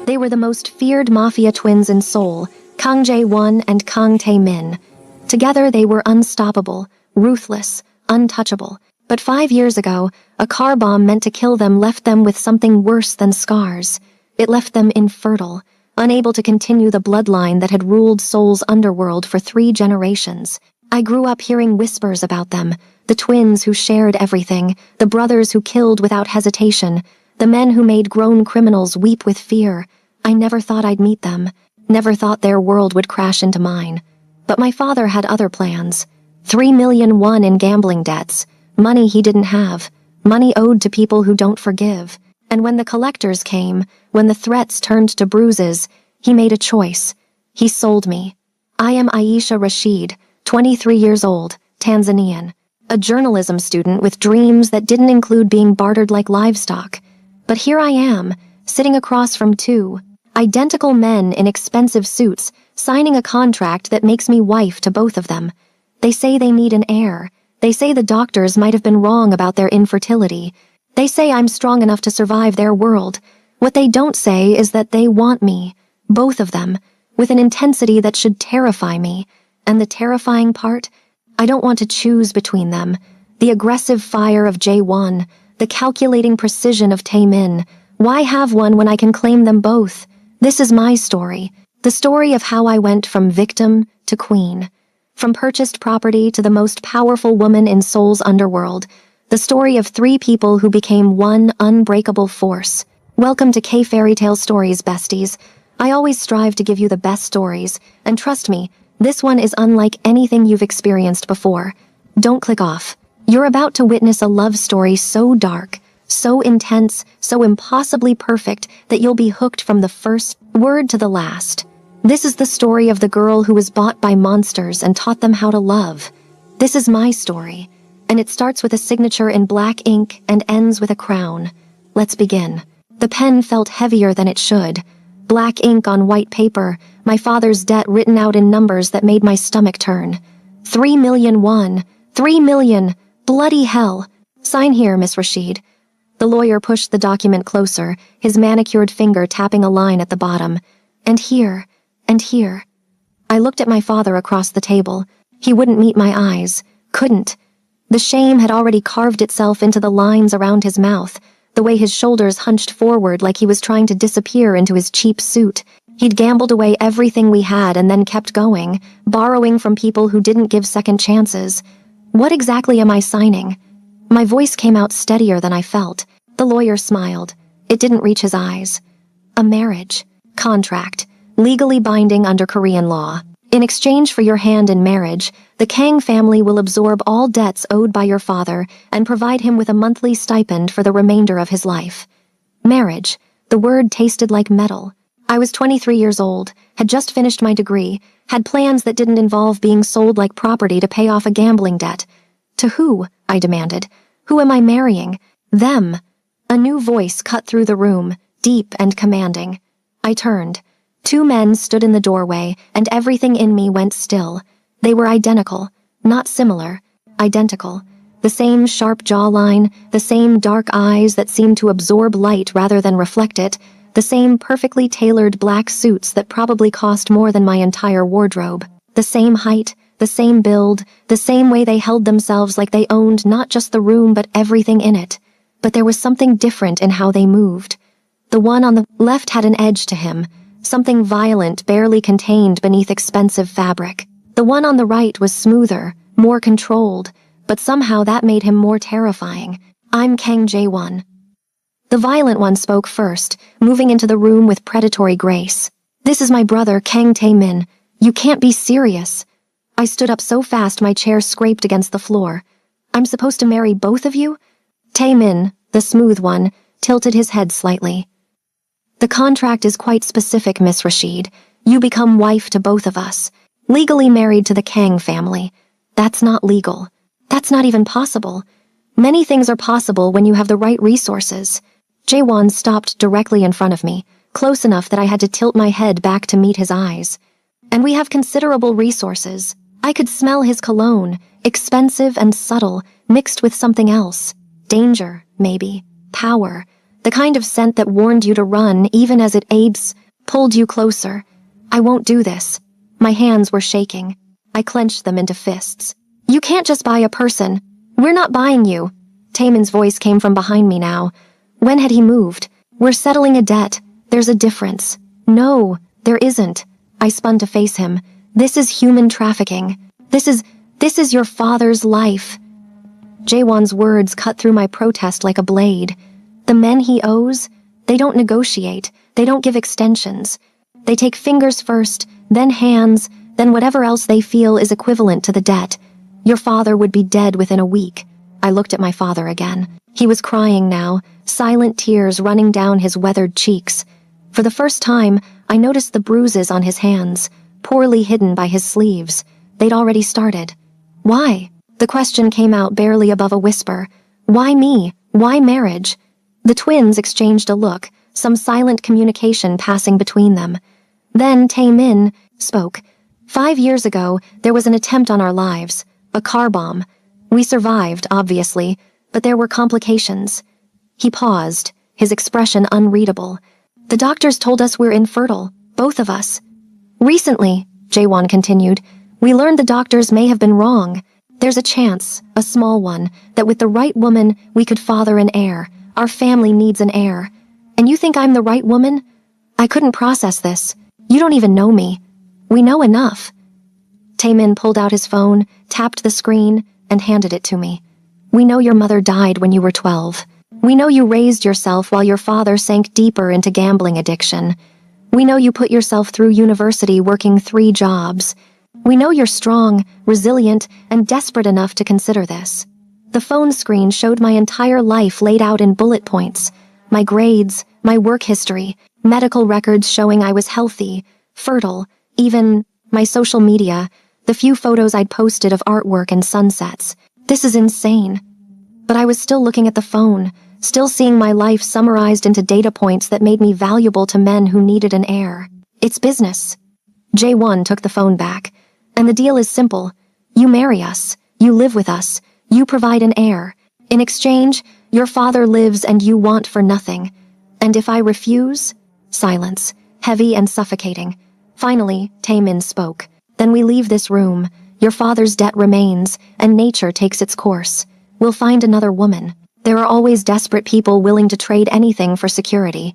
They were the most feared Mafia twins in Seoul, Kang Jae-won and Kang Tae-min. Together they were unstoppable, ruthless, untouchable. But 5 years ago, a car bomb meant to kill them left them with something worse than scars. It left them infertile, unable to continue the bloodline that had ruled Seoul's underworld for 3 generations. I grew up hearing whispers about them, the twins who shared everything, the brothers who killed without hesitation, the men who made grown criminals weep with fear. I never thought I'd meet them, never thought their world would crash into mine. But my father had other plans. 3 million won in gambling debts, money he didn't have, money owed to people who don't forgive. And when the collectors came, when the threats turned to bruises, he made a choice. He sold me. I am Aisha Rashid, 23 years old, Tanzanian, a journalism student with dreams that didn't include being bartered like livestock. But here I am, sitting across from 2 identical men in expensive suits, signing a contract that makes me wife to both of them. They say they need an heir. They say the doctors might have been wrong about their infertility. They say I'm strong enough to survive their world. What they don't say is that they want me, both of them, with an intensity that should terrify me. And the terrifying part? I don't want to choose between them. The aggressive fire of Jae-won, the calculating precision of Tae-min. Why have one when I can claim them both? This is my story. The story of how I went from victim to queen. From purchased property to the most powerful woman in Seoul's underworld. The story of 3 people who became one unbreakable force. Welcome to K-Fairy Tale Stories, besties. I always strive to give you the best stories, and trust me, this one is unlike anything you've experienced before. Don't click off. You're about to witness a love story so dark, so intense, so impossibly perfect that you'll be hooked from the first word to the last. This is the story of the girl who was bought by monsters and taught them how to love. This is my story, and it starts with a signature in black ink and ends with a crown. Let's begin. The pen felt heavier than it should. Black ink on white paper, my father's debt written out in numbers that made my stomach turn. 3 million won. 3 million. Bloody hell. Sign here, Miss Rashid. The lawyer pushed the document closer, his manicured finger tapping a line at the bottom. And here. And here. I looked at my father across the table. He wouldn't meet my eyes. Couldn't. The shame had already carved itself into the lines around his mouth, the way his shoulders hunched forward like he was trying to disappear into his cheap suit. He'd gambled away everything we had and then kept going, borrowing from people who didn't give second chances. What exactly am I signing? My voice came out steadier than I felt. The lawyer smiled. It didn't reach his eyes. A marriage. Contract. Legally binding under Korean law. In exchange for your hand in marriage, the Kang family will absorb all debts owed by your father and provide him with a monthly stipend for the remainder of his life. Marriage. The word tasted like metal. I was 23 years old, had just finished my degree, had plans that didn't involve being sold like property to pay off a gambling debt. To who? I demanded. Who am I marrying? Them. A new voice cut through the room, deep and commanding. I turned. 2 men stood in the doorway, and everything in me went still. They were identical, not similar, identical. The same sharp jawline, the same dark eyes that seemed to absorb light rather than reflect it, the same perfectly tailored black suits that probably cost more than my entire wardrobe. The same height, the same build, the same way they held themselves like they owned not just the room but everything in it. But there was something different in how they moved. The one on the left had an edge to him, something violent barely contained beneath expensive fabric. The one on the right was smoother, more controlled, but somehow that made him more terrifying. I'm Kang Jae-won. The violent one spoke first, moving into the room with predatory grace. This is my brother, Kang Tae-min. You can't be serious. I stood up so fast my chair scraped against the floor. I'm supposed to marry both of you? Tae-min, the smooth one, tilted his head slightly. The contract is quite specific, Miss Rashid. You become wife to both of us. Legally married to the Kang family. That's not legal. That's not even possible. Many things are possible when you have the right resources. Jae-won stopped directly in front of me, close enough that I had to tilt my head back to meet his eyes. And we have considerable resources. I could smell his cologne, expensive and subtle, mixed with something else. Danger, maybe. Power. The kind of scent that warned you to run even as it pulled you closer. I won't do this. My hands were shaking. I clenched them into fists. You can't just buy a person. We're not buying you. Taemin's voice came from behind me now. When had he moved? We're settling a debt. There's a difference. No, there isn't. I spun to face him. This is human trafficking. This is your father's life. Jaewon's words cut through my protest like a blade. The men he owes, they don't negotiate. They don't give extensions. They take fingers first, then hands, then whatever else they feel is equivalent to the debt. Your father would be dead within a week. I looked at my father again. He was crying now, silent tears running down his weathered cheeks. For the first time, I noticed the bruises on his hands, poorly hidden by his sleeves. They'd already started. Why? The question came out barely above a whisper. Why me? Why marriage? The twins exchanged a look, some silent communication passing between them. Then Taemin spoke. 5 years ago, there was an attempt on our lives, a car bomb. We survived, obviously, but there were complications. He paused, his expression unreadable. The doctors told us we're infertile, both of us. Recently, Jaewon continued, we learned the doctors may have been wrong. There's a chance, a small one, that with the right woman, we could father an heir. Our family needs an heir. And you think I'm the right woman? I couldn't process this. You don't even know me. We know enough. Taemin pulled out his phone, tapped the screen, and handed it to me. We know your mother died when you were 12. We know you raised yourself while your father sank deeper into gambling addiction. We know you put yourself through university working 3 jobs. We know you're strong, resilient, and desperate enough to consider this. The phone screen showed my entire life laid out in bullet points. My grades, my work history, medical records showing I was healthy, fertile, even my social media, the few photos I'd posted of artwork and sunsets. This is insane. But I was still looking at the phone, still seeing my life summarized into data points that made me valuable to men who needed an heir. It's business. J1 took the phone back. And the deal is simple. You marry us. You live with us. You provide an heir. In exchange, your father lives and you want for nothing. And if I refuse? Silence, heavy and suffocating. Finally, Taemin spoke. Then we leave this room. Your father's debt remains, and nature takes its course. We'll find another woman. There are always desperate people willing to trade anything for security.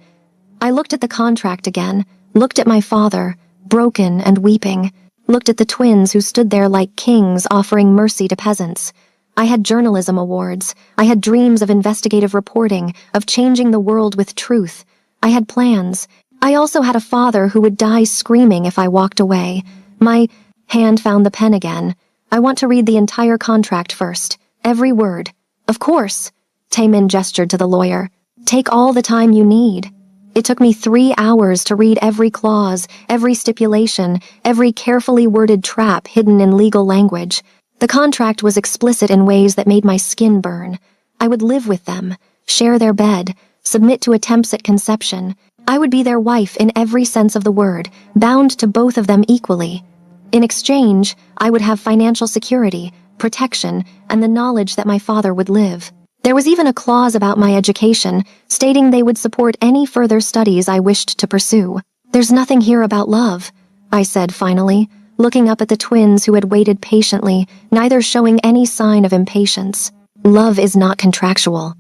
I looked at the contract again, looked at my father, broken and weeping, looked at the twins who stood there like kings offering mercy to peasants. I had journalism awards. I had dreams of investigative reporting, of changing the world with truth. I had plans. I also had a father who would die screaming if I walked away. My hand found the pen again. I want to read the entire contract first. Every word. Of course. Taemin gestured to the lawyer. Take all the time you need. It took me 3 hours to read every clause, every stipulation, every carefully worded trap hidden in legal language. The contract was explicit in ways that made my skin burn. I would live with them, share their bed, submit to attempts at conception. I would be their wife in every sense of the word, bound to both of them equally. In exchange, I would have financial security, protection, and the knowledge that my father would live. There was even a clause about my education, stating they would support any further studies I wished to pursue. There's nothing here about love, I said finally, looking up at the twins who had waited patiently, neither showing any sign of impatience. Love is not contractual.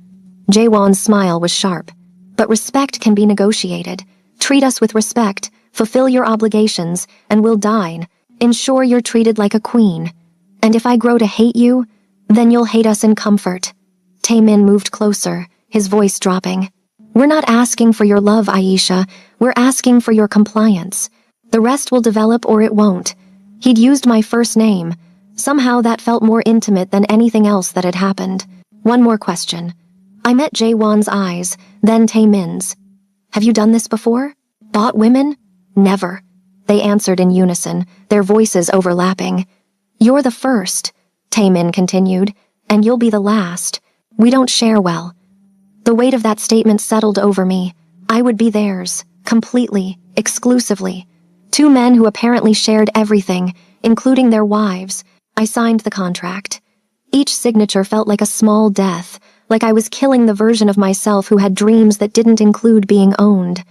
Jaewon's smile was sharp. But respect can be negotiated. Treat us with respect, fulfill your obligations, and we'll dine. Ensure you're treated like a queen. And if I grow to hate you, then you'll hate us in comfort. Taemin moved closer, his voice dropping. We're not asking for your love, Aisha. We're asking for your compliance. The rest will develop or it won't. He'd used my first name. Somehow that felt more intimate than anything else that had happened. One more question. I met Jaewon's eyes, then Taemin's. Have you done this before? Bought women? Never. They answered in unison, their voices overlapping. You're the first, Taemin continued, and you'll be the last. We don't share well. The weight of that statement settled over me. I would be theirs, completely, exclusively. 2 men who apparently shared everything, including their wives. I signed the contract. Each signature felt like a small death, like I was killing the version of myself who had dreams that didn't include being owned.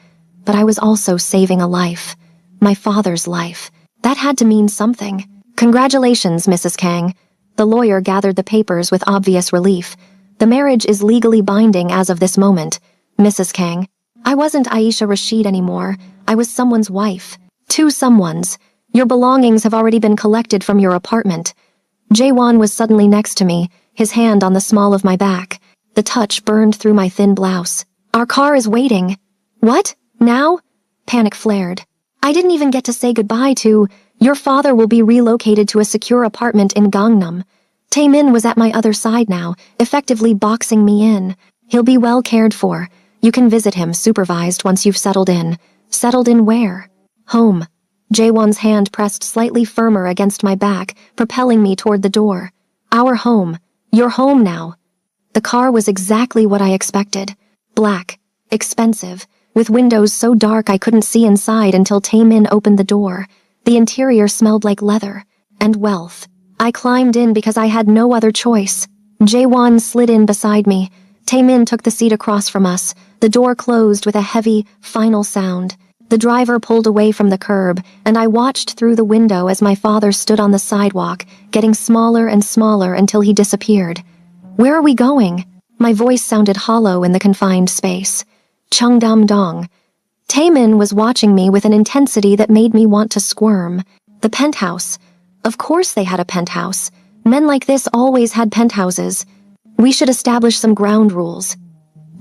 But I was also saving a life. My father's life. That had to mean something. Congratulations, Mrs. Kang. The lawyer gathered the papers with obvious relief. The marriage is legally binding as of this moment, Mrs. Kang. I wasn't Aisha Rashid anymore. I was someone's wife. Two someones. Your belongings have already been collected from your apartment. Jaewon was suddenly next to me, his hand on the small of my back. The touch burned through my thin blouse. Our car is waiting. What? Now? Panic flared. I didn't even get to say goodbye to, your father will be relocated to a secure apartment in Gangnam. Taemin was at my other side now, effectively boxing me in. He'll be well cared for. You can visit him supervised once you've settled in. Settled in where? Home. Jaewon's hand pressed slightly firmer against my back, propelling me toward the door. Our home. Your home now. The car was exactly what I expected. Black. Expensive. With windows so dark I couldn't see inside until Taemin opened the door. The interior smelled like leather. And wealth. I climbed in because I had no other choice. Jaewon slid in beside me. Taemin took the seat across from us. The door closed with a heavy, final sound. The driver pulled away from the curb, and I watched through the window as my father stood on the sidewalk, getting smaller and smaller until he disappeared. Where are we going? My voice sounded hollow in the confined space. Cheongdam-dong. Taemin was watching me with an intensity that made me want to squirm. The penthouse. Of course they had a penthouse. Men like this always had penthouses. We should establish some ground rules.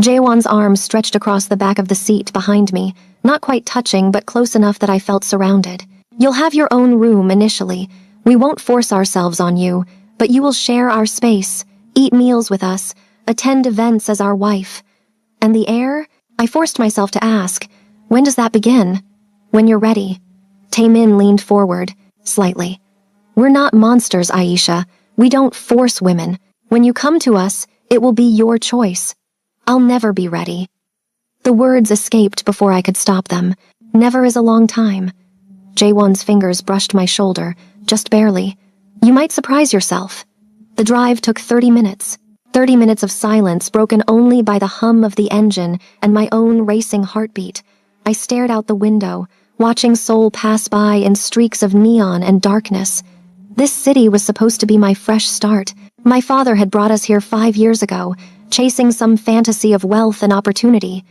Jaewon's arm stretched across the back of the seat behind me, not quite touching but close enough that I felt surrounded. You'll have your own room initially. We won't force ourselves on you, but you will share our space, eat meals with us, attend events as our wife. And the heir? I forced myself to ask, when does that begin? When you're ready. Taemin leaned forward, slightly. We're not monsters, Aisha. We don't force women. When you come to us, it will be your choice. I'll never be ready. The words escaped before I could stop them. Never is a long time. Jaewon's fingers brushed my shoulder, just barely. You might surprise yourself. The drive took 30 minutes. 30 minutes of silence broken only by the hum of the engine and my own racing heartbeat. I stared out the window, watching Seoul pass by in streaks of neon and darkness. This city was supposed to be my fresh start. My father had brought us here 5 years ago, chasing some fantasy of wealth and opportunity.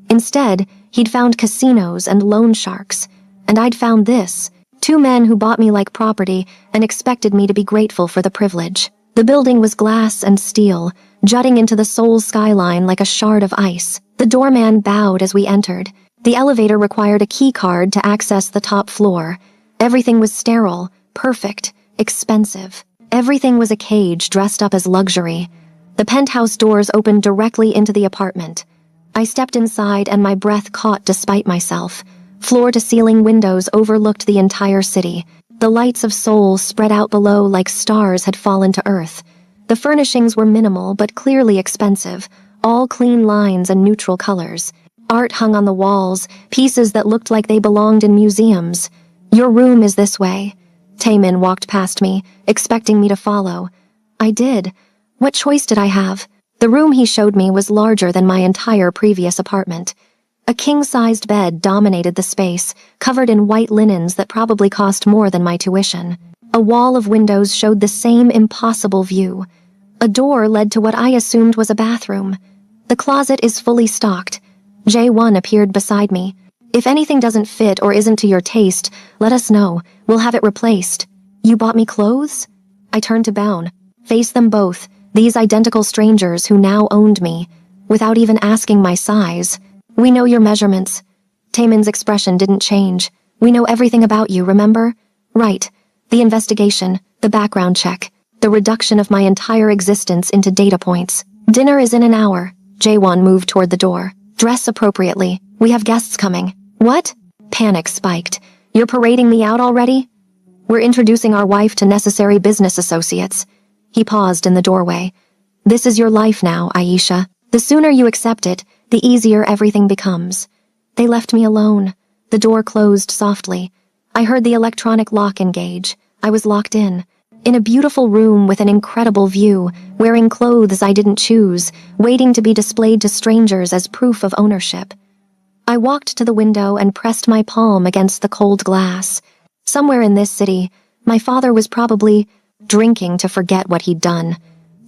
Instead, he'd found casinos and loan sharks. And I'd found this, 2 men who bought me like property and expected me to be grateful for the privilege. The building was glass and steel, jutting into the Seoul skyline like a shard of ice. The doorman bowed as we entered. The elevator required a key card to access the top floor. Everything was sterile, perfect, expensive. Everything was a cage dressed up as luxury. The penthouse doors opened directly into the apartment. I stepped inside and my breath caught despite myself. Floor-to-ceiling windows overlooked the entire city. The lights of Seoul spread out below like stars had fallen to earth. The furnishings were minimal but clearly expensive, all clean lines and neutral colors. Art hung on the walls, pieces that looked like they belonged in museums. Your room is this way. Taemin walked past me, expecting me to follow. I did. What choice did I have? The room he showed me was larger than my entire previous apartment. A king-sized bed dominated the space, covered in white linens that probably cost more than my tuition. A wall of windows showed the same impossible view. A door led to what I assumed was a bathroom. The closet is fully stocked. Jae-1 appeared beside me. If anything doesn't fit or isn't to your taste, let us know. We'll have it replaced. You bought me clothes? I turned to Baun. Face them both, these identical strangers who now owned me, without even asking my size. We know your measurements. Taemin's expression didn't change. We know everything about you, remember? Right. The investigation, the background check, the reduction of my entire existence into data points. Dinner is in an hour. Jae-1 moved toward the door. Dress appropriately. We have guests coming. What? Panic spiked. You're parading me out already? We're introducing our wife to necessary business associates. He paused in the doorway. This is your life now, Aisha. The sooner you accept it, the easier everything becomes. They left me alone. The door closed softly. I heard the electronic lock engage. I was locked in. in a beautiful room with an incredible view, wearing clothes I didn't choose, waiting to be displayed to strangers as proof of ownership. I walked to the window and pressed my palm against the cold glass. Somewhere in this city, my father was probably drinking to forget what he'd done.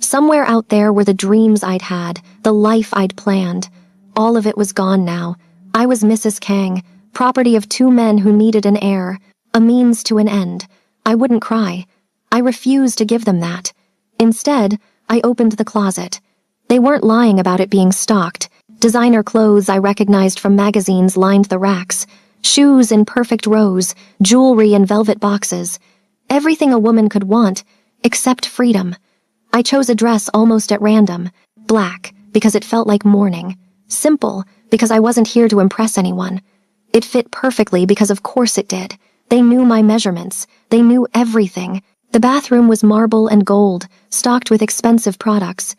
Somewhere out there were the dreams I'd had, the life I'd planned. All of it was gone now. I was Mrs. Kang, property of two men who needed an heir, a means to an end. I wouldn't cry. I refused to give them that. Instead, I opened the closet. They weren't lying about it being stocked. Designer clothes I recognized from magazines lined the racks. Shoes in perfect rows, jewelry in velvet boxes. Everything a woman could want, except freedom. I chose a dress almost at random. Black, because it felt like mourning. Simple, because I wasn't here to impress anyone. It fit perfectly because of course it did. They knew my measurements. They knew everything. The bathroom was marble and gold, stocked with expensive products.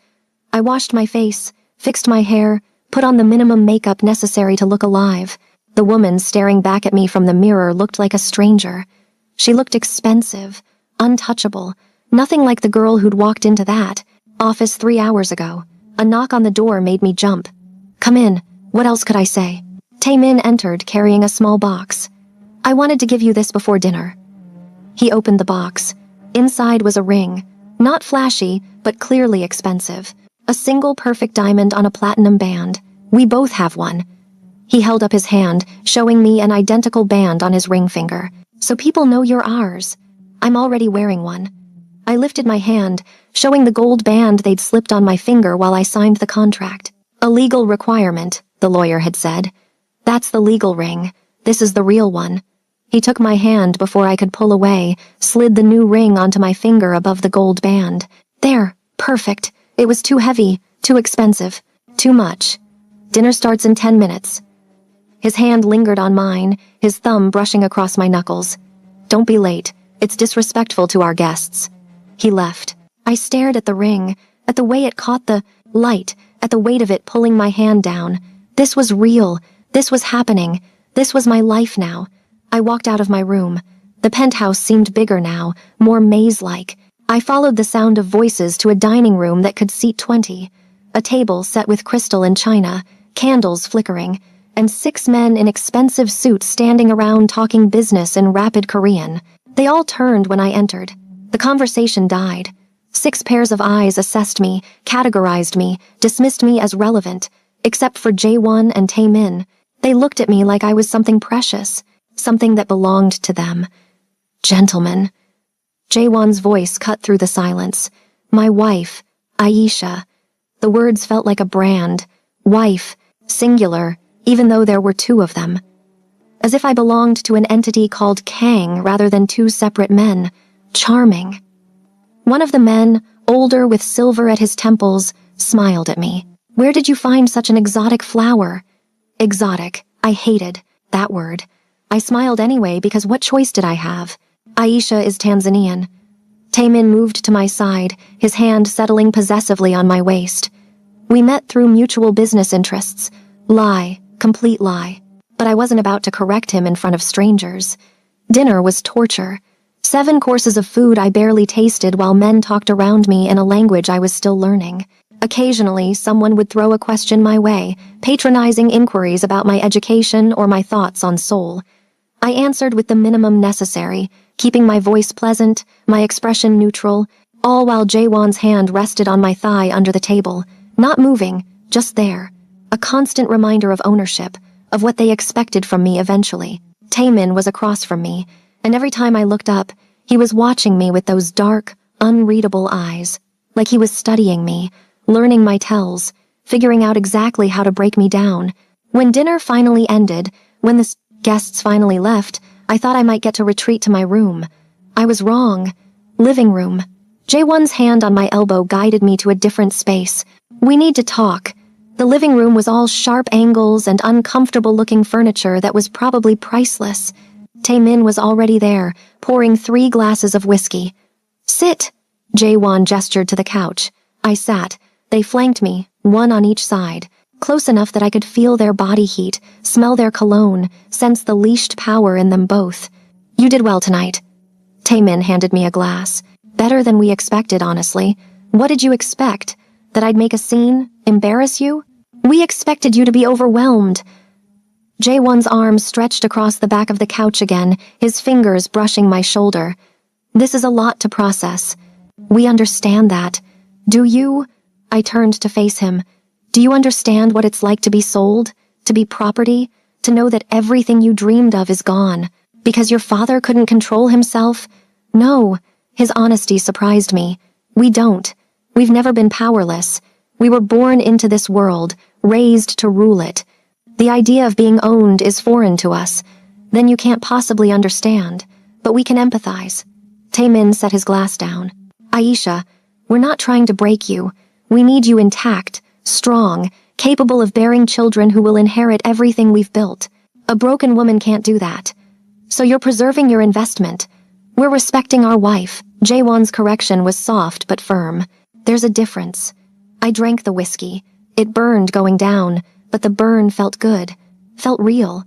I washed my face, fixed my hair, put on the minimum makeup necessary to look alive. The woman staring back at me from the mirror looked like a stranger. She looked expensive, untouchable, nothing like the girl who'd walked into that office 3 hours ago. A knock on the door made me jump. "Come in," what else could I say? Taemin entered carrying a small box. "I wanted to give you this before dinner." He opened the box. Inside was a ring, not flashy, but clearly expensive. A single perfect diamond on a platinum band. "We both have one." He held up his hand, showing me an identical band on his ring finger. "So people know you're ours." "I'm already wearing one." I lifted my hand, showing the gold band they'd slipped on my finger while I signed the contract. "A legal requirement," the lawyer had said. "That's the legal ring. This is the real one." He took my hand before I could pull away, slid the new ring onto my finger above the gold band. "There, perfect. It was too heavy, too expensive, too much. Dinner starts in 10 minutes. His hand lingered on mine, his thumb brushing across my knuckles. "Don't be late. It's disrespectful to our guests." He left. I stared at the ring, at the way it caught the light, at the weight of it pulling my hand down. This was real. This was happening. This was my life now. I walked out of my room. The penthouse seemed bigger now, more maze-like. I followed the sound of voices to a dining room that could seat 20. A table set with crystal and china, candles flickering, and 6 men in expensive suits standing around talking business in rapid Korean. They all turned when I entered. The conversation died. 6 pairs of eyes assessed me, categorized me, dismissed me as relevant, except for Jae-won and Tae-min. They looked at me like I was something precious, something that belonged to them. "Gentlemen." Jae-won's voice cut through the silence. "My wife, Aisha." The words felt like a brand. Wife, singular, even though there were 2 of them. As if I belonged to an entity called Kang rather than 2 separate men. Charming. One of the men, older with silver at his temples, smiled at me. "Where did you find such an exotic flower?" Exotic. I hated that word. I smiled anyway because what choice did I have? "Aisha is Tanzanian." Taemin moved to my side, his hand settling possessively on my waist. "We met through mutual business interests. Lie, complete lie." But I wasn't about to correct him in front of strangers. Dinner was torture. 7 courses of food I barely tasted while men talked around me in a language I was still learning. Occasionally, someone would throw a question my way, patronizing inquiries about my education or my thoughts on Seoul. I answered with the minimum necessary, keeping my voice pleasant, my expression neutral, all while Jae-won's hand rested on my thigh under the table, not moving, just there. A constant reminder of ownership, of what they expected from me eventually. Taemin was across from me, and every time I looked up, he was watching me with those dark, unreadable eyes, like he was studying me, learning my tells, figuring out exactly how to break me down. When dinner finally ended, when the guests finally left, I thought I might get to retreat to my room. I was wrong. Living room. Jae-won's hand on my elbow guided me to a different space. "We need to talk." The living room was all sharp angles and uncomfortable-looking furniture that was probably priceless. Taemin was already there, pouring 3 glasses of whiskey. "Sit." Jae-won gestured to the couch. I sat. They flanked me, 1 on each side, close enough that I could feel their body heat, smell their cologne, sense the leashed power in them both. "You did well tonight." Taemin handed me a glass. Better than we expected, honestly. What did you expect? That I'd make a scene? Embarrass you? We expected you to be overwhelmed. Jaewon's arms stretched across the back of the couch again, his fingers brushing my shoulder. This is a lot to process. We understand that. Do you? I turned to face him. Do you understand what it's like to be sold? To be property? To know that everything you dreamed of is gone? Because your father couldn't control himself? No. His honesty surprised me. We don't. We've never been powerless. We were born into this world, raised to rule it. The idea of being owned is foreign to us. Then you can't possibly understand. But we can empathize. Taemin set his glass down. Aisha, we're not trying to break you. We need you intact, strong, capable of bearing children who will inherit everything we've built. A broken woman can't do that. So you're preserving your investment. We're respecting our wife. Jaewon's correction was soft but firm. There's a difference. I drank the whiskey. It burned going down, but the burn felt good, felt real.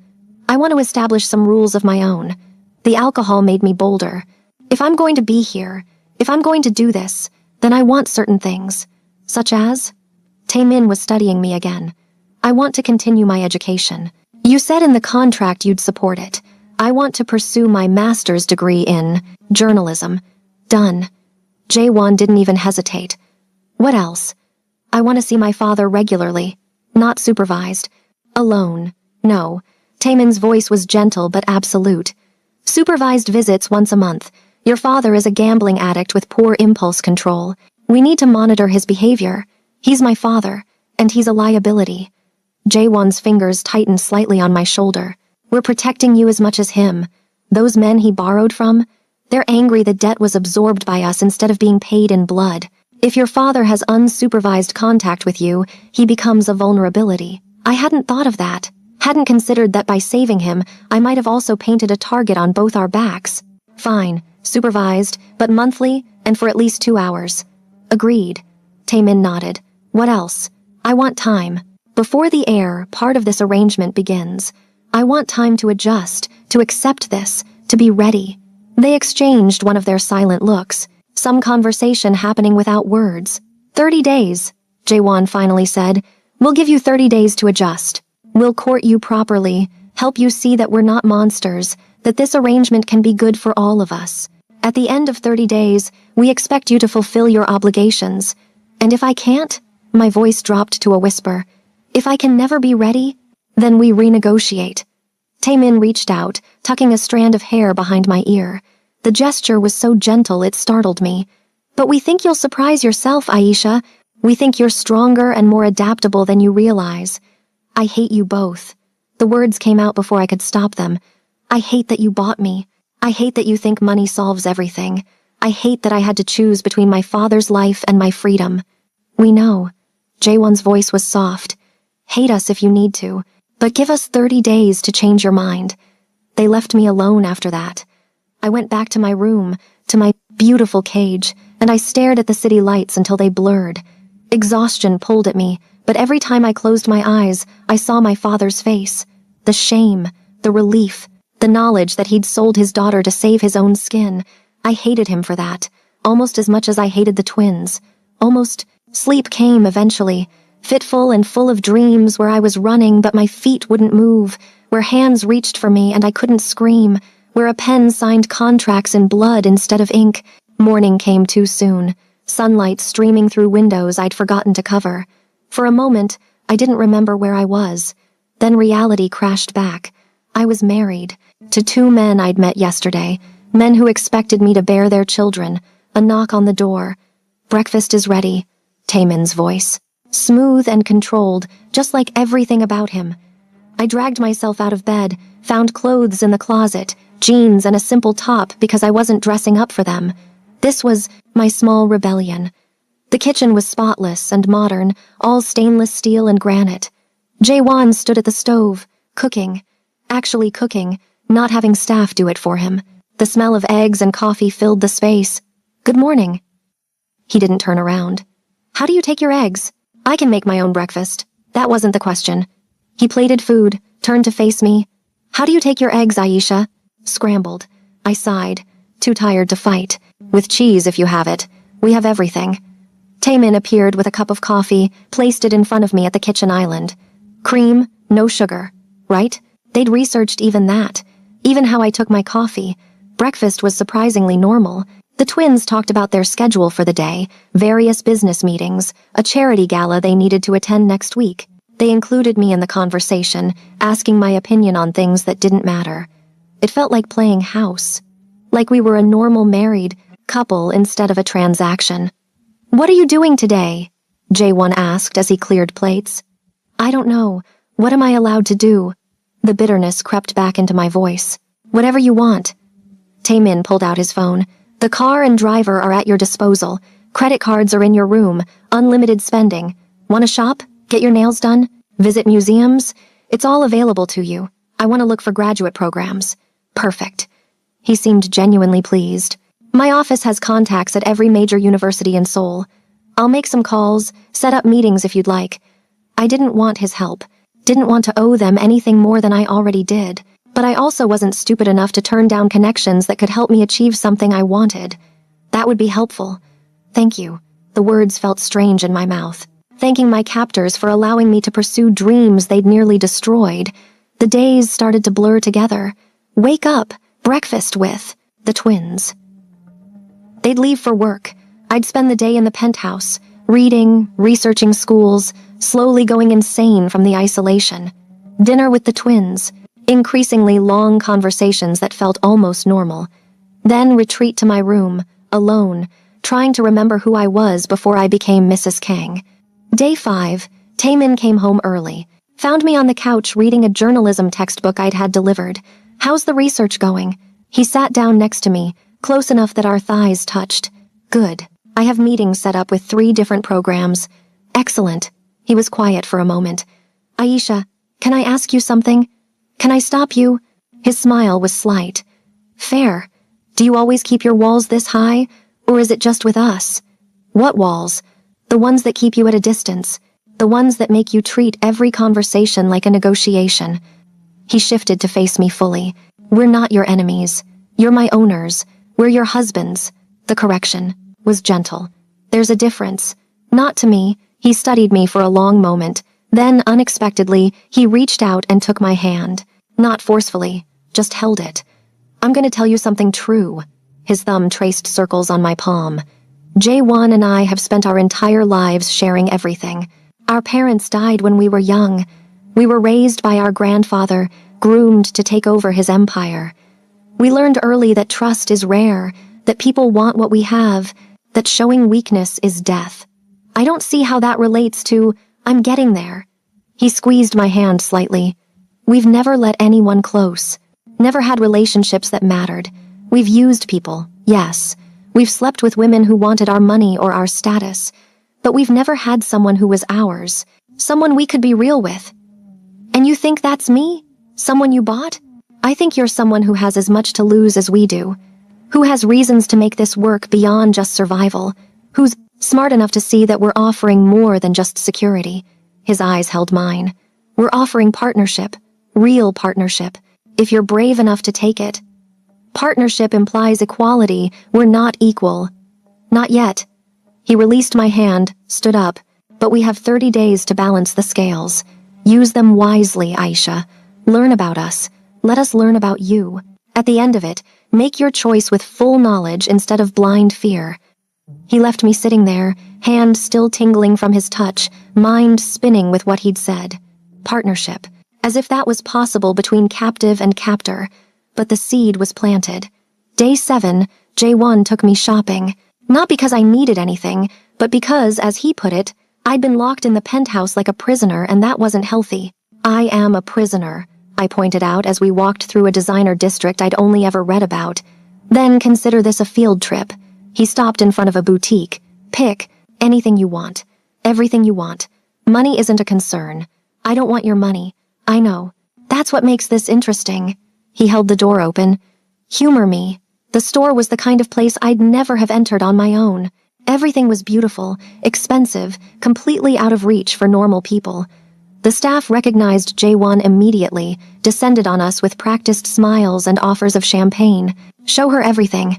I want to establish some rules of my own. The alcohol made me bolder. If I'm going to be here, if I'm going to do this, then I want certain things. Such as? Taemin was studying me again. I want to continue my education. You said in the contract you'd support it. I want to pursue my master's degree in journalism. Done. Jaewon didn't even hesitate. What else? I want to see my father regularly. Not supervised. Alone. No. Taemin's voice was gentle but absolute. Supervised visits once a month. Your father is a gambling addict with poor impulse control. We need to monitor his behavior. He's my father, and he's a liability. Jaewon's fingers tightened slightly on my shoulder. We're protecting you as much as him. Those men he borrowed from, they're angry the debt was absorbed by us instead of being paid in blood. If your father has unsupervised contact with you, he becomes a vulnerability. I hadn't thought of that. Hadn't considered that by saving him, I might have also painted a target on both our backs. Fine, supervised, but monthly, and for at least 2 hours. Agreed. Taemin nodded. What else? I want time. Before the heir, part of this arrangement begins. I want time to adjust, to accept this, to be ready. They exchanged one of their silent looks. Some conversation happening without words. 30 days, Jaewon finally said. We'll give you 30 days to adjust. We'll court you properly, help you see that we're not monsters, that this arrangement can be good for all of us. At the end of 30 days, we expect you to fulfill your obligations. And if I can't, my voice dropped to a whisper, if I can never be ready, then we renegotiate. Taemin reached out, tucking a strand of hair behind my ear. The gesture was so gentle it startled me. But we think you'll surprise yourself, Aisha. We think you're stronger and more adaptable than you realize. I hate you both. The words came out before I could stop them. I hate that you bought me. I hate that you think money solves everything. I hate that I had to choose between my father's life and my freedom. We know. Jaewon's voice was soft. Hate us if you need to, but give us 30 days to change your mind. They left me alone after that. I went back to my room, to my beautiful cage, and I stared at the city lights until they blurred. Exhaustion pulled at me, but every time I closed my eyes, I saw my father's face. The shame, the relief, the knowledge that he'd sold his daughter to save his own skin. I hated him for that, almost as much as I hated the twins. Almost. Sleep came eventually, fitful and full of dreams where I was running but my feet wouldn't move, where hands reached for me and I couldn't scream, where a pen signed contracts in blood instead of ink. Morning came too soon, sunlight streaming through windows I'd forgotten to cover. For a moment, I didn't remember where I was. Then reality crashed back. I was married, to 2 men I'd met yesterday, men who expected me to bear their children. A knock on the door. Breakfast is ready. Taemin's voice. Smooth and controlled, just like everything about him. I dragged myself out of bed, found clothes in the closet, jeans and a simple top because I wasn't dressing up for them. This was my small rebellion. The kitchen was spotless and modern, all stainless steel and granite. Jaewon stood at the stove, cooking. Actually cooking, not having staff do it for him. The smell of eggs and coffee filled the space. Good morning. He didn't turn around. How do you take your eggs? I can make my own breakfast. That wasn't the question. He plated food, turned to face me. How do you take your eggs, Aisha? Scrambled. I sighed. Too tired to fight. With cheese if you have it. We have everything. Taemin appeared with a cup of coffee, placed it in front of me at the kitchen island. Cream, no sugar. Right? They'd researched even that. Even how I took my coffee. Breakfast was surprisingly normal. The twins talked about their schedule for the day, various business meetings, a charity gala they needed to attend next week. They included me in the conversation, asking my opinion on things that didn't matter. It felt like playing house. Like we were a normal married couple instead of a transaction. "What are you doing today?" J1 asked as he cleared plates. "I don't know. What am I allowed to do?" The bitterness crept back into my voice. "Whatever you want." Taemin pulled out his phone. "The car and driver are at your disposal. Credit cards are in your room. Unlimited spending. Want to shop? Get your nails done? Visit museums? It's all available to you. I want to look for graduate programs." "Perfect." He seemed genuinely pleased. "My office has contacts at every major university in Seoul. I'll make some calls, set up meetings if you'd like." I didn't want his help. Didn't want to owe them anything more than I already did. But I also wasn't stupid enough to turn down connections that could help me achieve something I wanted. That would be helpful. Thank you. The words felt strange in my mouth. Thanking my captors for allowing me to pursue dreams they'd nearly destroyed. The days started to blur together. Wake up, breakfast with the twins. They'd leave for work. I'd spend the day in the penthouse, reading, researching schools, slowly going insane from the isolation. Dinner with the twins. Increasingly long conversations that felt almost normal. Then retreat to my room, alone, trying to remember who I was before I became Mrs. Kang. Day 5, Taemin came home early. Found me on the couch reading a journalism textbook I'd had delivered. "How's the research going?" He sat down next to me, close enough that our thighs touched. "Good. I have meetings set up with 3 different programs." "Excellent." He was quiet for a moment. "Aisha, can I ask you something? Can I stop you?" His smile was slight. "Fair. Do you always keep your walls this high, or is it just with us?" "What walls?" "The ones that keep you at a distance. The ones that make you treat every conversation like a negotiation." He shifted to face me fully. "We're not your enemies. You're my owners. We're your husbands." The correction was gentle. "There's a difference. Not to me." He studied me for a long moment. Then, unexpectedly, he reached out and took my hand. Not forcefully, just held it. "I'm going to tell you something true." His thumb traced circles on my palm. "J1 and I have spent our entire lives sharing everything. Our parents died when we were young. We were raised by our grandfather, groomed to take over his empire. We learned early that trust is rare, that people want what we have, that showing weakness is death. I don't see how that relates to, 'I'm getting there.'" He squeezed my hand slightly. "We've never let anyone close. Never had relationships that mattered. We've used people, yes. We've slept with women who wanted our money or our status. But we've never had someone who was ours. Someone we could be real with." "And you think that's me? Someone you bought?" "I think you're someone who has as much to lose as we do. Who has reasons to make this work beyond just survival. Who's smart enough to see that we're offering more than just security." His eyes held mine. "We're offering partnership. Real partnership. If you're brave enough to take it." "Partnership implies equality. We're not equal." "Not yet." He released my hand, stood up. "But we have 30 days to balance the scales. Use them wisely, Aisha. Learn about us. Let us learn about you. At the end of it, make your choice with full knowledge instead of blind fear." He left me sitting there, hand still tingling from his touch, mind spinning with what he'd said. Partnership. As if that was possible between captive and captor. But the seed was planted. Day 7, J1 took me shopping. Not because I needed anything, but because, as he put it, I'd been locked in the penthouse like a prisoner and that wasn't healthy. "I am a prisoner," I pointed out as we walked through a designer district I'd only ever read about. "Then consider this a field trip." He stopped in front of a boutique. "Pick anything you want. Everything you want. Money isn't a concern. I don't want your money. I know. That's what makes this interesting." He held the door open. "Humor me." The store was the kind of place I'd never have entered on my own. Everything was beautiful, expensive, completely out of reach for normal people. The staff recognized J1 immediately, descended on us with practiced smiles and offers of champagne. "Show her everything."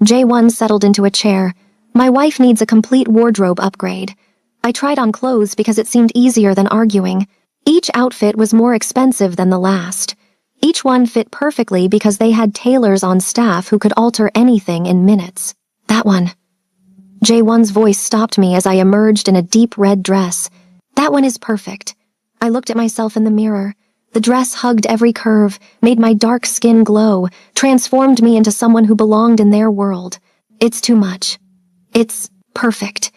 J1 settled into a chair. My wife needs a complete wardrobe upgrade. I tried on clothes because it seemed easier than arguing. Each outfit was more expensive than the last. Each one fit perfectly because they had tailors on staff who could alter anything in minutes. That one. J1's voice stopped me as I emerged in a deep red dress. That one is perfect. I looked at myself in the mirror. The dress hugged every curve, made my dark skin glow, transformed me into someone who belonged in their world. It's too much. It's perfect.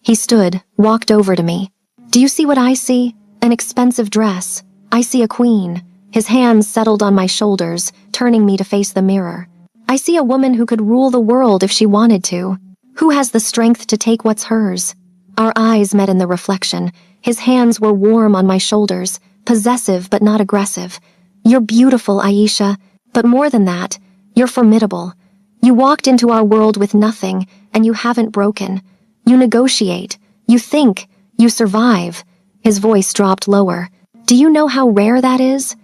He stood, walked over to me. Do you see what I see? An expensive dress. I see a queen. His hands settled on my shoulders, turning me to face the mirror. I see a woman who could rule the world if she wanted to. Who has the strength to take what's hers? Our eyes met in the reflection. His hands were warm on my shoulders, possessive but not aggressive. You're beautiful, Aisha, but more than that, you're formidable. You walked into our world with nothing, and you haven't broken. You negotiate, you think, you survive. His voice dropped lower. Do you know how rare that is?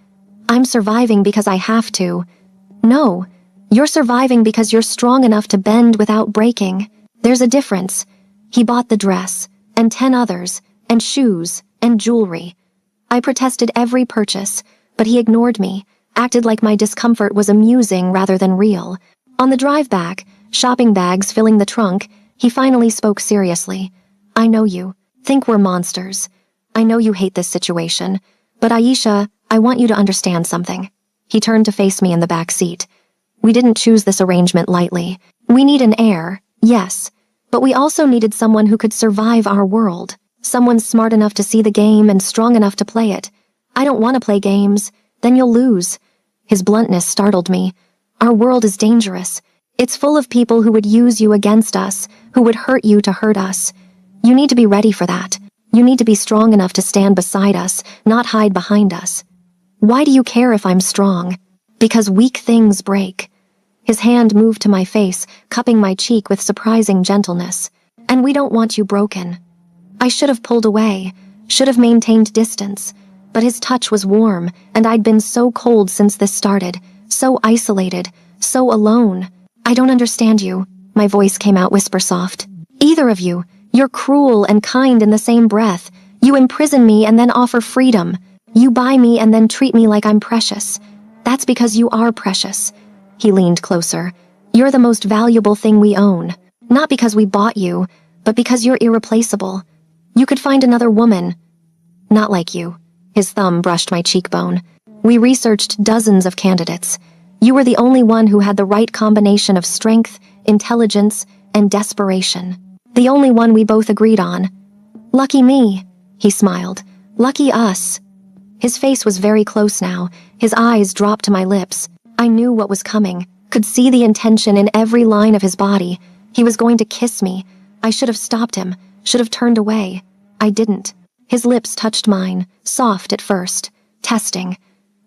I'm surviving because I have to. No, you're surviving because you're strong enough to bend without breaking. There's a difference. He bought the dress, and 10 others, and shoes, and jewelry. I protested every purchase, but he ignored me, acted like my discomfort was amusing rather than real. On the drive back, shopping bags filling the trunk, he finally spoke seriously. I know you. Think we're monsters. I know you hate this situation, but Aisha, I want you to understand something. He turned to face me in the back seat. We didn't choose this arrangement lightly. We need an heir, yes, but we also needed someone who could survive our world. Someone smart enough to see the game and strong enough to play it. I don't want to play games. Then you'll lose. His bluntness startled me. Our world is dangerous. It's full of people who would use you against us, who would hurt you to hurt us. You need to be ready for that. You need to be strong enough to stand beside us, not hide behind us. Why do you care if I'm strong? Because weak things break. His hand moved to my face, cupping my cheek with surprising gentleness. And we don't want you broken. I should have pulled away, should have maintained distance, but his touch was warm, and I'd been so cold since this started, so isolated, so alone. I don't understand you, my voice came out whisper soft. Either of you, you're cruel and kind in the same breath. You imprison me and then offer freedom. You buy me and then treat me like I'm precious. That's because you are precious. He leaned closer. You're the most valuable thing we own. Not because we bought you, but because you're irreplaceable. You could find another woman. Not like you. His thumb brushed my cheekbone. We researched dozens of candidates. You were the only one who had the right combination of strength, intelligence, and desperation. The only one we both agreed on. Lucky me, he smiled. Lucky us. His face was very close now. His eyes dropped to my lips. I knew what was coming, could see the intention in every line of his body. He was going to kiss me. I should have stopped him, should have turned away. I didn't. His lips touched mine, soft at first, testing.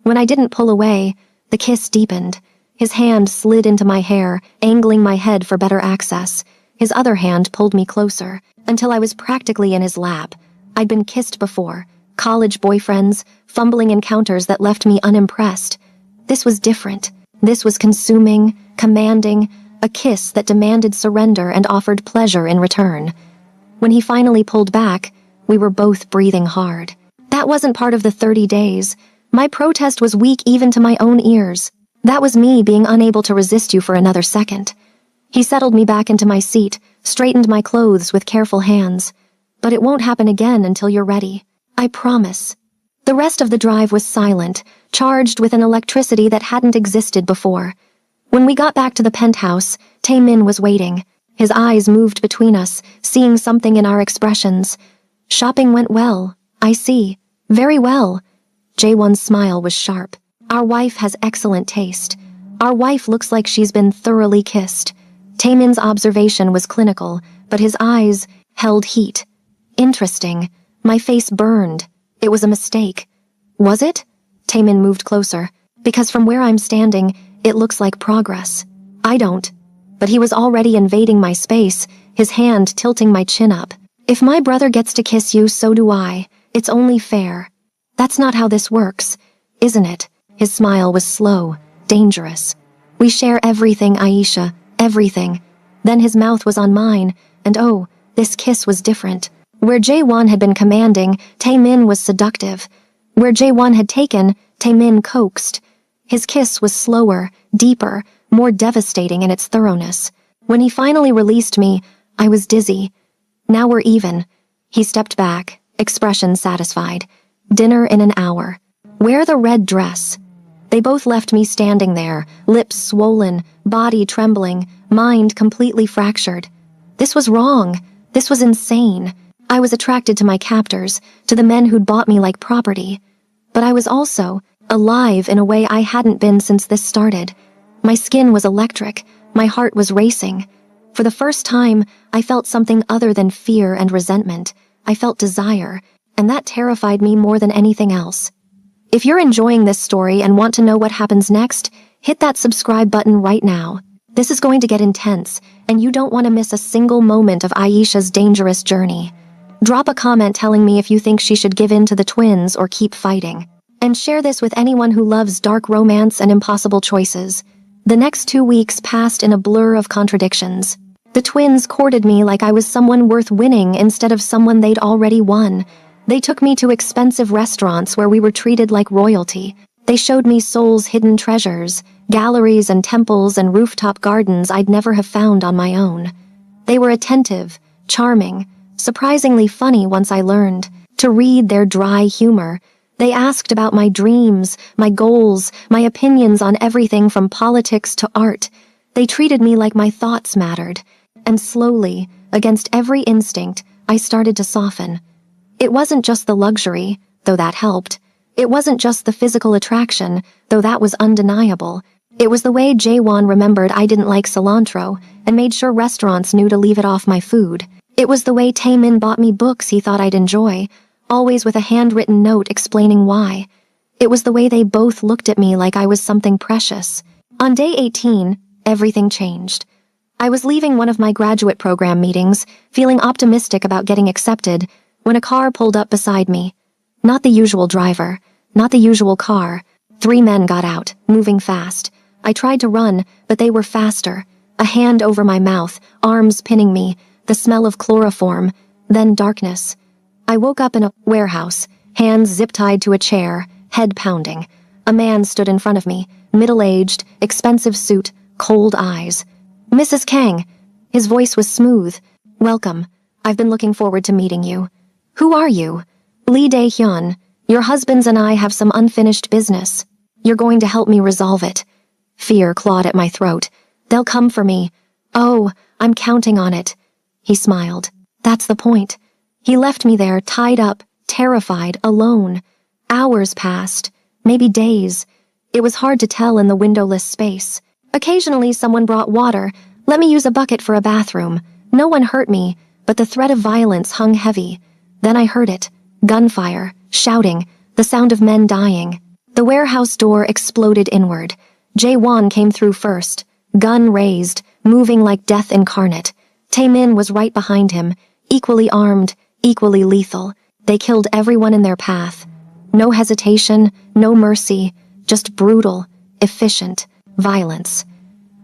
When I didn't pull away, the kiss deepened. His hand slid into my hair, angling my head for better access. His other hand pulled me closer, until I was practically in his lap. I'd been kissed before, college boyfriends, fumbling encounters that left me unimpressed. This was different. This was consuming, commanding, a kiss that demanded surrender and offered pleasure in return. When he finally pulled back, we were both breathing hard. That wasn't part of the 30 days. My protest was weak even to my own ears. That was me being unable to resist you for another second. He settled me back into my seat, straightened my clothes with careful hands. But it won't happen again until you're ready. I promise. The rest of the drive was silent, charged with an electricity that hadn't existed before. When we got back to the penthouse, Tae-min was waiting. His eyes moved between us, seeing something in our expressions. Shopping went well. I see. Very well. Jae-won's smile was sharp. Our wife has excellent taste. Our wife looks like she's been thoroughly kissed. Tae-min's observation was clinical, but his eyes held heat. Interesting. My face burned. It was a mistake. Was it? Tae-min moved closer. Because from where I'm standing, it looks like progress. I don't. But he was already invading my space, his hand tilting my chin up. If my brother gets to kiss you, so do I. It's only fair. That's not how this works, isn't it? His smile was slow, dangerous. We share everything, Aisha. everything. Then his mouth was on mine, and oh, this kiss was different. Where Jae-won had been commanding, Tae-min was seductive. Where Jae-won had taken, Tae-min coaxed. His kiss was slower, deeper, more devastating in its thoroughness. When he finally released me, I was dizzy. Now we're even. He stepped back, expression satisfied. Dinner in an hour. Wear the red dress. They both left me standing there, lips swollen, body trembling, mind completely fractured. This was wrong. This was insane. I was attracted to my captors, to the men who'd bought me like property. But I was also alive in a way I hadn't been since this started. My skin was electric. My heart was racing. For the first time, I felt something other than fear and resentment. I felt desire, and that terrified me more than anything else. If you're enjoying this story and want to know what happens next, hit that subscribe button right now. This is going to get intense, and you don't want to miss a single moment of Aisha's dangerous journey. Drop a comment telling me if you think she should give in to the twins or keep fighting. And share this with anyone who loves dark romance and impossible choices. The next 2 weeks passed in a blur of contradictions. The twins courted me like I was someone worth winning instead of someone they'd already won. They took me to expensive restaurants where we were treated like royalty. They showed me Seoul's hidden treasures, galleries and temples and rooftop gardens I'd never have found on my own. They were attentive, charming, surprisingly funny once I learned to read their dry humor. They asked about my dreams, my goals, my opinions on everything from politics to art. They treated me like my thoughts mattered. And slowly, against every instinct, I started to soften. It wasn't just the luxury, though that helped. It wasn't just the physical attraction, though that was undeniable. It was the way Jae-won remembered I didn't like cilantro and made sure restaurants knew to leave it off my food. It was the way Tae-min bought me books he thought I'd enjoy, always with a handwritten note explaining why. It was the way they both looked at me like I was something precious. On day 18, everything changed. I was leaving one of my graduate program meetings, feeling optimistic about getting accepted, when a car pulled up beside me. Not the usual driver, not the usual car. 3 men got out, moving fast. I tried to run, but they were faster. A hand over my mouth, arms pinning me, the smell of chloroform, then darkness. I woke up in a warehouse, hands zip-tied to a chair, head pounding. A man stood in front of me, middle-aged, expensive suit, cold eyes. "Mrs. Kang." His voice was smooth. "Welcome. I've been looking forward to meeting you." "Who are you?" "Lee Dae-hyun. Your husbands and I have some unfinished business. You're going to help me resolve it." Fear clawed at my throat. "They'll come for me." "Oh, I'm counting on it." He smiled. "That's the point." He left me there, tied up, terrified, alone. Hours passed, maybe days. It was hard to tell in the windowless space. Occasionally someone brought water, let me use a bucket for a bathroom. No one hurt me, but the threat of violence hung heavy. Then I heard it. Gunfire, shouting, the sound of men dying. The warehouse door exploded inward. Jae-won came through first, gun raised, moving like death incarnate. Tae-min was right behind him, equally armed, equally lethal. They killed everyone in their path. No hesitation, no mercy, just brutal, efficient violence.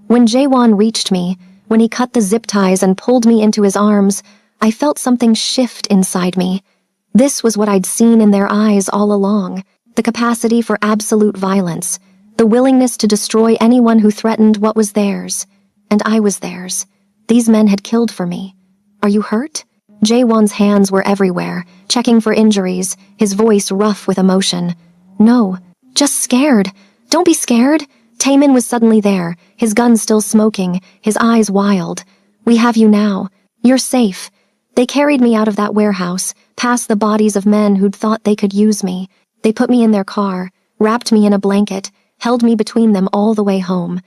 When Jae-won reached me, when he cut the zip ties and pulled me into his arms, I felt something shift inside me. This was what I'd seen in their eyes all along, the capacity for absolute violence, the willingness to destroy anyone who threatened what was theirs. And I was theirs. These men had killed for me. "Are you hurt?" Jae-won's hands were everywhere, checking for injuries, his voice rough with emotion. "No, just scared. Don't be scared." Tae-min was suddenly there, his gun still smoking, his eyes wild. "We have you now. You're safe." They carried me out of that warehouse, past the bodies of men who'd thought they could use me. They put me in their car, wrapped me in a blanket, held me between them all the way home.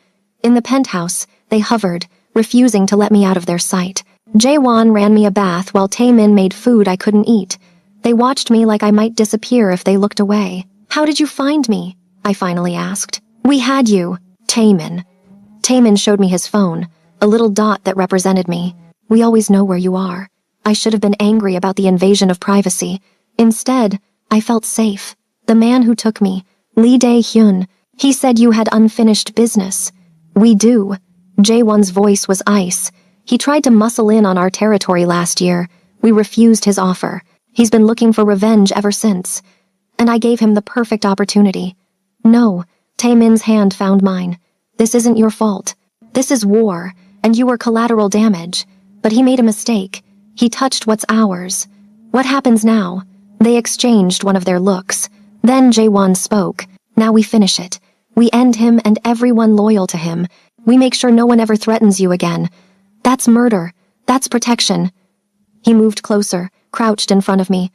In the penthouse, they hovered, refusing to let me out of their sight. Jae-won ran me a bath while Tae-min made food I couldn't eat. They watched me like I might disappear if they looked away. "How did you find me?" I finally asked. "We had you, Tae-min." Tae-min showed me his phone, a little dot that represented me. "We always know where you are." I should have been angry about the invasion of privacy. Instead, I felt safe. The man who took me, Lee Dae-hyun, he said you had unfinished business. "We do." Jaewon's voice was ice. He tried to muscle in on our territory last year. We refused his offer. He's been looking for revenge ever since. And I gave him the perfect opportunity. No, Taemin's hand found mine. This isn't your fault. This is war, and you were collateral damage. But he made a mistake. He touched what's ours. What happens now? They exchanged one of their looks. Then Jaewon spoke. Now we finish it. We end him and everyone loyal to him. We make sure no one ever threatens you again. That's murder. That's protection. He moved closer, crouched in front of me.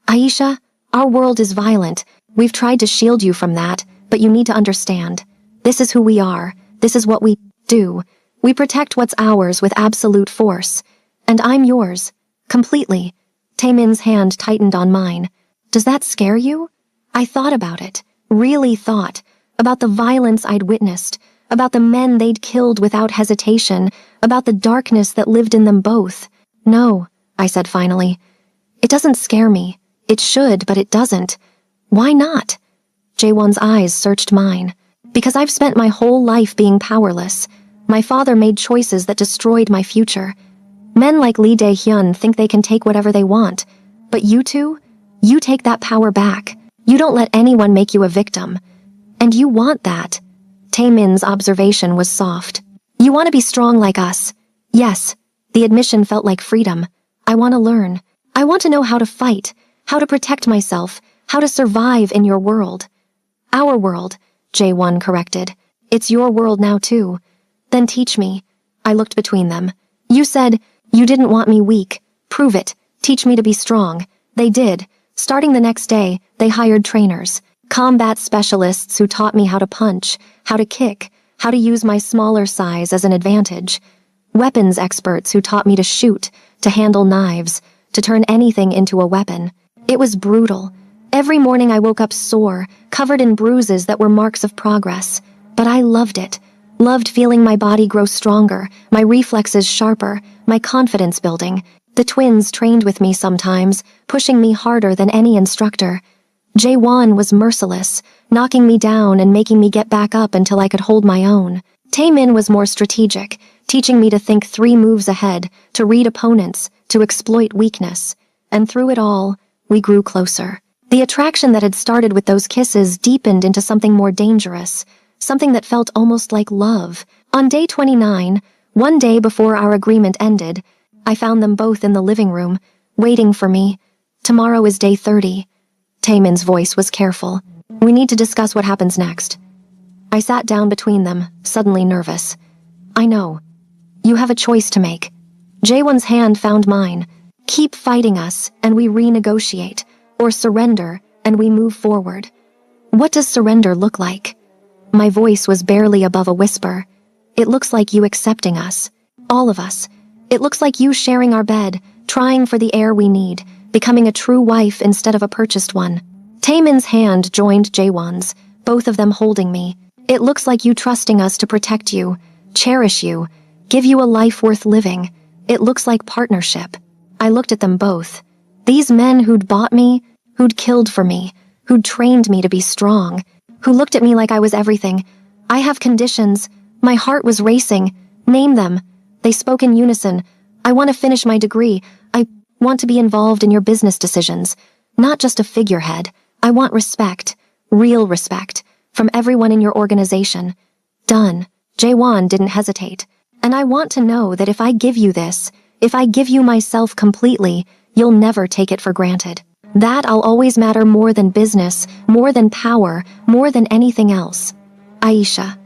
Aisha, our world is violent. We've tried to shield you from that, but you need to understand. This is who we are. This is what we do. We protect what's ours with absolute force. And I'm yours. Completely. Taemin's hand tightened on mine. Does that scare you? I thought about it. Really thought. About the violence I'd witnessed. About the men they'd killed without hesitation. About the darkness that lived in them both. No, I said finally. It doesn't scare me. It should, but it doesn't. Why not? Jaewon's eyes searched mine. Because I've spent my whole life being powerless. My father made choices that destroyed my future. Men like Lee Dae-hyun think they can take whatever they want. But you two? You take that power back. You don't let anyone make you a victim. And you want that. Taemin's observation was soft. You want to be strong like us. Yes. The admission felt like freedom. I want to learn. I want to know how to fight, how to protect myself, how to survive in your world. Our world, Jaewon corrected. It's your world now too. Then teach me. I looked between them. You said, you didn't want me weak. Prove it. Teach me to be strong. They did. Starting the next day, they hired trainers. Combat specialists who taught me how to punch, how to kick, how to use my smaller size as an advantage. Weapons experts who taught me to shoot, to handle knives, to turn anything into a weapon. It was brutal. Every morning I woke up sore, covered in bruises that were marks of progress. But I loved it. Loved feeling my body grow stronger, my reflexes sharper, my confidence building. The twins trained with me sometimes, pushing me harder than any instructor. Jaewon was merciless, knocking me down and making me get back up until I could hold my own. Taemin was more strategic, teaching me to think 3 moves ahead, to read opponents, to exploit weakness. And through it all, we grew closer. The attraction that had started with those kisses deepened into something more dangerous, something that felt almost like love. On day 29, one day before our agreement ended, I found them both in the living room, waiting for me. Tomorrow is day 30. Taemin's voice was careful. We need to discuss what happens next. I sat down between them, suddenly nervous. I know. You have a choice to make. Jaewon's hand found mine. Keep fighting us, and we renegotiate. Or surrender, and we move forward. What does surrender look like? My voice was barely above a whisper. It looks like you accepting us. All of us. It looks like you sharing our bed, trying for the air we need, becoming a true wife instead of a purchased one. Taemin's hand joined Jaewon's, both of them holding me. It looks like you trusting us to protect you, cherish you, give you a life worth living. It looks like partnership. I looked at them both. These men who'd bought me, who'd killed for me, who'd trained me to be strong, who looked at me like I was everything. I have conditions. My heart was racing. Name them. They spoke in unison. I want to finish my degree. I want to be involved in your business decisions. Not just a figurehead. I want respect. Real respect. From everyone in your organization. Done. Jaewon didn't hesitate. And I want to know that if I give you this, if I give you myself completely, you'll never take it for granted. That I'll always matter more than business, more than power, more than anything else. Aisha.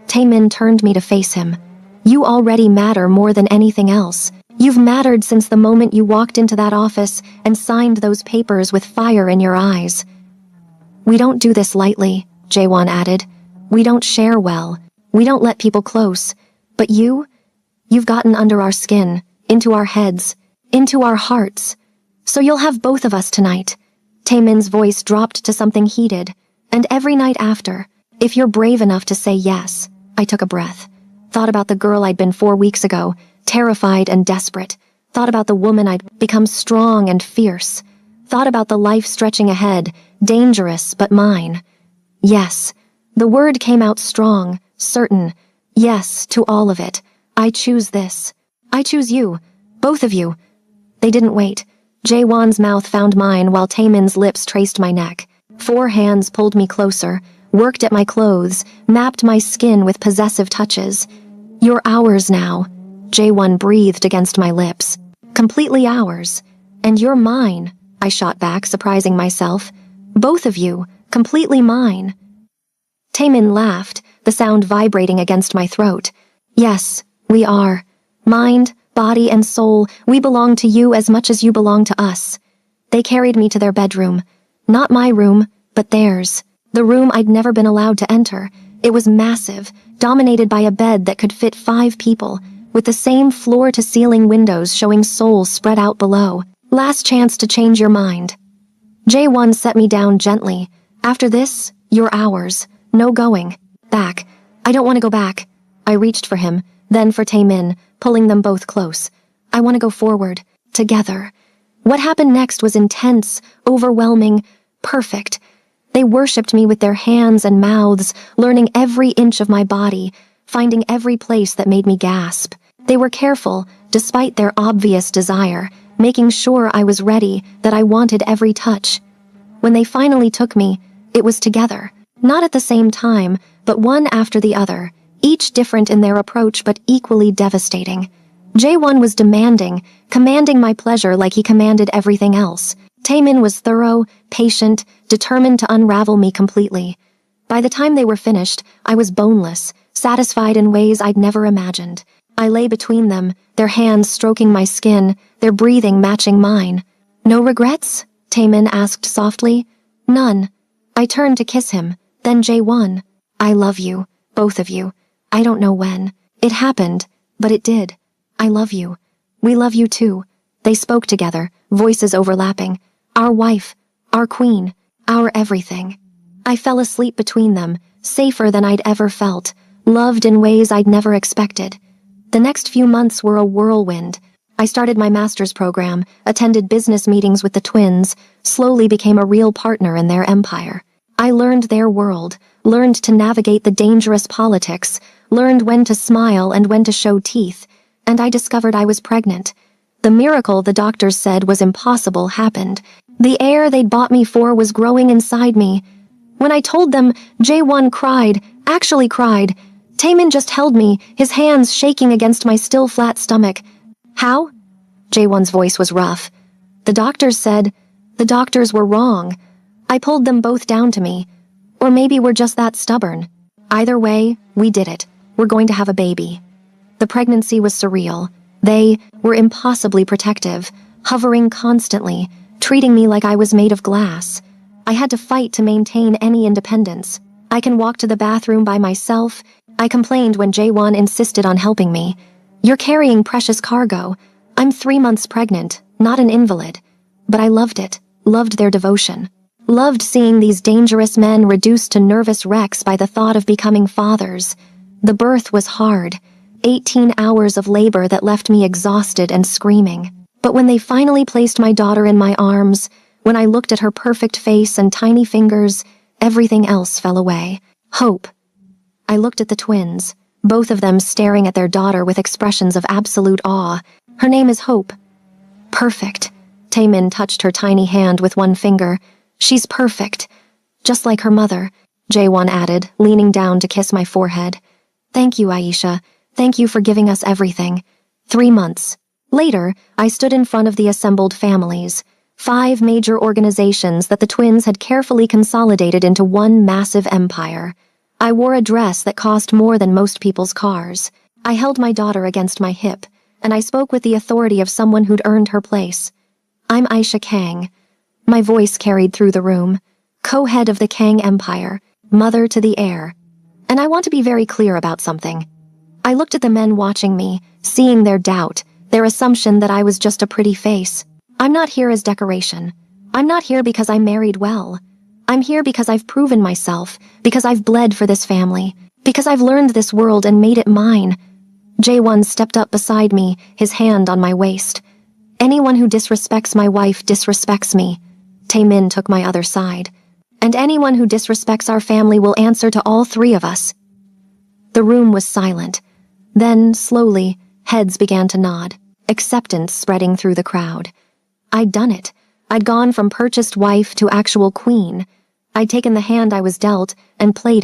Taemin turned me to face him. You already matter more than anything else. You've mattered since the moment you walked into that office and signed those papers with fire in your eyes. We don't do this lightly, Jaewon added. We don't share well. We don't let people close. But you've gotten under our skin, into our heads, into our hearts. So you'll have both of us tonight. Taemin's voice dropped to something heated. And every night after, if you're brave enough to say yes. I took a breath. Thought about the girl I'd been 4 weeks ago, terrified and desperate. Thought about the woman I'd become strong and fierce. Thought about the life stretching ahead, dangerous but mine. Yes. The word came out strong, certain. Yes, to all of it. I choose this. I choose you. Both of you. They didn't wait. Jaewon's mouth found mine while Taemin's lips traced my neck. 4 hands pulled me closer, worked at my clothes, mapped my skin with possessive touches. You're ours now. Jaewon breathed against my lips. Completely ours. And you're mine, I shot back, surprising myself. Both of you, completely mine. Taemin laughed, the sound vibrating against my throat. Yes, we are. Mind, body, and soul, we belong to you as much as you belong to us. They carried me to their bedroom. Not my room, but theirs. The room I'd never been allowed to enter. It was massive, dominated by a bed that could fit 5 people, with the same floor-to-ceiling windows showing Seoul spread out below. Last chance to change your mind. Jaewon set me down gently. After this, you're ours. No going. Back. I don't want to go back. I reached for him, then for Taemin, pulling them both close. I want to go forward. Together. What happened next was intense, overwhelming, perfect. They worshipped me with their hands and mouths, learning every inch of my body, finding every place that made me gasp. They were careful, despite their obvious desire, making sure I was ready, that I wanted every touch. When they finally took me, it was together. Not at the same time, but one after the other, each different in their approach but equally devastating. Jaewon was demanding, commanding my pleasure like he commanded everything else. Taemin was thorough, patient, determined to unravel me completely. By the time they were finished, I was boneless, satisfied in ways I'd never imagined. I lay between them, their hands stroking my skin, their breathing matching mine. No regrets? Taemin asked softly. None. I turned to kiss him, then Jaewon. I love you, both of you. I don't know when. It happened, but it did. I love you. We love you too. They spoke together, voices overlapping. Our wife, our queen, our everything. I fell asleep between them, safer than I'd ever felt, loved in ways I'd never expected. The next few months were a whirlwind. I started my master's program, attended business meetings with the twins, slowly became a real partner in their empire. I learned their world, learned to navigate the dangerous politics, learned when to smile and when to show teeth, and I discovered I was pregnant. The miracle the doctors said was impossible happened. The air they'd bought me for was growing inside me. When I told them, Jaewon cried, actually cried. Taemin just held me, his hands shaking against my still flat stomach. How? Jaewon's voice was rough. The doctors said, the doctors were wrong. I pulled them both down to me. Or maybe we're just that stubborn. Either way, we did it. We're going to have a baby. The pregnancy was surreal. They were impossibly protective, hovering constantly, treating me like I was made of glass. I had to fight to maintain any independence. I can walk to the bathroom by myself. I complained when Jaewon insisted on helping me. You're carrying precious cargo. I'm 3 months pregnant, not an invalid. But I loved it, loved their devotion. Loved seeing these dangerous men reduced to nervous wrecks by the thought of becoming fathers. The birth was hard. 18 hours of labor that left me exhausted and screaming. But when they finally placed my daughter in my arms, when I looked at her perfect face and tiny fingers, everything else fell away. Hope. I looked at the twins, both of them staring at their daughter with expressions of absolute awe. Her name is Hope. Perfect. Taemin touched her tiny hand with one finger. She's perfect. Just like her mother, Jaewon added, leaning down to kiss my forehead. Thank you, Aisha. Thank you for giving us everything. 3 months. Later, I stood in front of the assembled families. 5 major organizations that the twins had carefully consolidated into one massive empire. I wore a dress that cost more than most people's cars. I held my daughter against my hip, and I spoke with the authority of someone who'd earned her place. I'm Aisha Kang. My voice carried through the room. Co-head of the Kang Empire, mother to the heir. And I want to be very clear about something. I looked at the men watching me, seeing their doubt, their assumption that I was just a pretty face. I'm not here as decoration. I'm not here because I married well. I'm here because I've proven myself, because I've bled for this family, because I've learned this world and made it mine. Jaewon stepped up beside me, his hand on my waist. Anyone who disrespects my wife disrespects me. Taemin took my other side. And anyone who disrespects our family will answer to all 3 of us. The room was silent. Then, slowly, heads began to nod, acceptance spreading through the crowd. I'd done it. I'd gone from purchased wife to actual queen. I'd taken the hand I was dealt and played it.